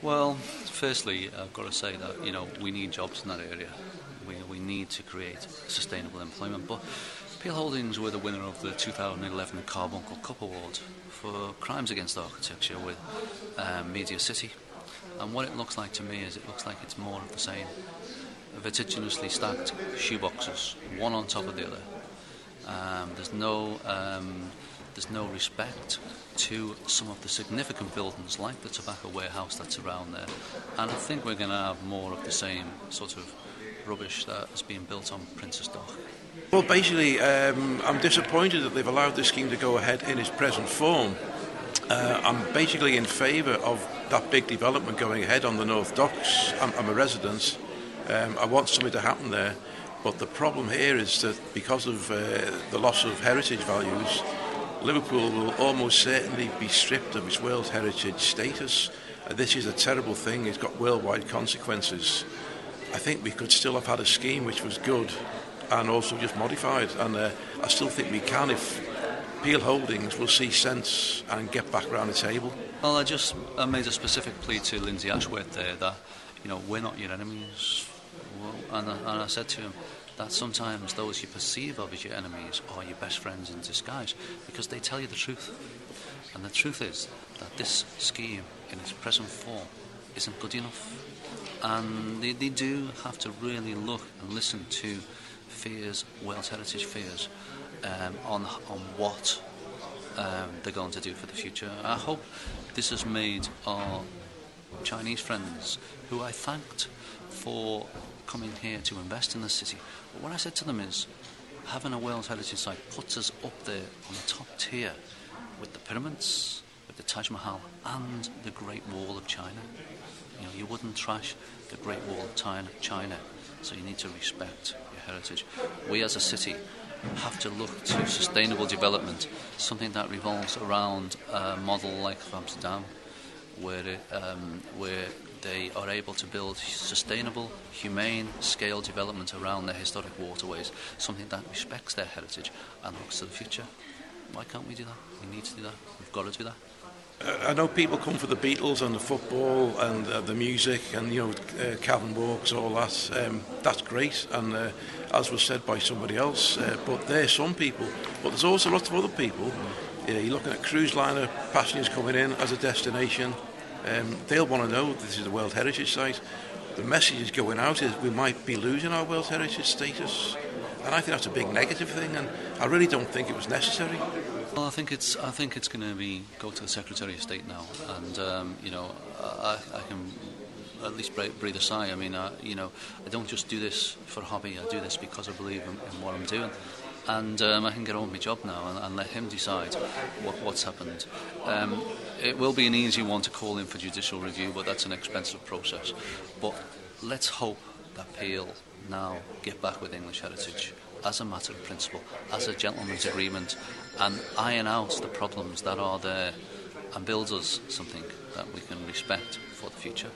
Well, firstly, I've got to say that we need jobs in that area. We need to create sustainable employment. But Peel Holdings were the winner of the 2011 Carbuncle Cup Award for crimes against architecture with Media City. And what it looks like to me is it looks like it's more of the same. Vertiginously stacked shoeboxes, one on top of the other. There's no respect to some of the significant buildings like the tobacco warehouse that's around there, and I think we're going to have more of the same sort of rubbish that is being built on Princess Dock. Well, basically, I'm disappointed that they've allowed this scheme to go ahead in its present form. I'm basically in favour of that big development going ahead on the North Docks. I'm a resident. I want something to happen there, but the problem here is that because of the loss of heritage values, Liverpool will almost certainly be stripped of its World Heritage status. This is a terrible thing. It's got worldwide consequences. I think we could still have had a scheme which was good and also just modified, and I still think we can if Peel Holdings will see sense and get back around the table. Well, I made a specific plea to Lindsay Ashworth there that we're not your enemies, and I said to him that sometimes those you perceive of as your enemies are your best friends in disguise, because they tell you the truth. And the truth is that this scheme in its present form isn't good enough. And they do have to really look and listen to World Heritage fears on what they're going to do for the future. I hope this has made our Chinese friends, who I thanked for coming here to invest in the city. But what I said to them is, having a World Heritage site puts us up there on the top tier with the pyramids, with the Taj Mahal and the Great Wall of China. You wouldn't trash the Great Wall of China, so you need to respect your heritage. We as a city have to look to sustainable development, something that revolves around a model like Amsterdam, where they are able to build sustainable, humane scale development around their historic waterways, something that respects their heritage and looks to the future. Why can't we do that? We need to do that. We've got to do that. I know people come for the Beatles and the football and the music and Calvin Walks, all that. That's great, and as was said by somebody else, but there's some people. But there's also lots of other people. You're looking at cruise liner passengers coming in as a destination. They'll want to know this is a World Heritage site. The message is going out is we might be losing our World Heritage status, and I think that's a big negative thing, and I really don't think it was necessary. Well, I think it's going to go to the Secretary of State now, and I can at least breathe a sigh. I mean, I don't just do this for a hobby. I do this because I believe in what I'm doing, and I can get on with my job now and let him decide what's happened. It will be an easy one to call in for judicial review, but that's an expensive process. But let's hope that Peel now get back with English heritage as a matter of principle, as a gentleman's agreement, and iron out the problems that are there and build us something that we can respect for the future.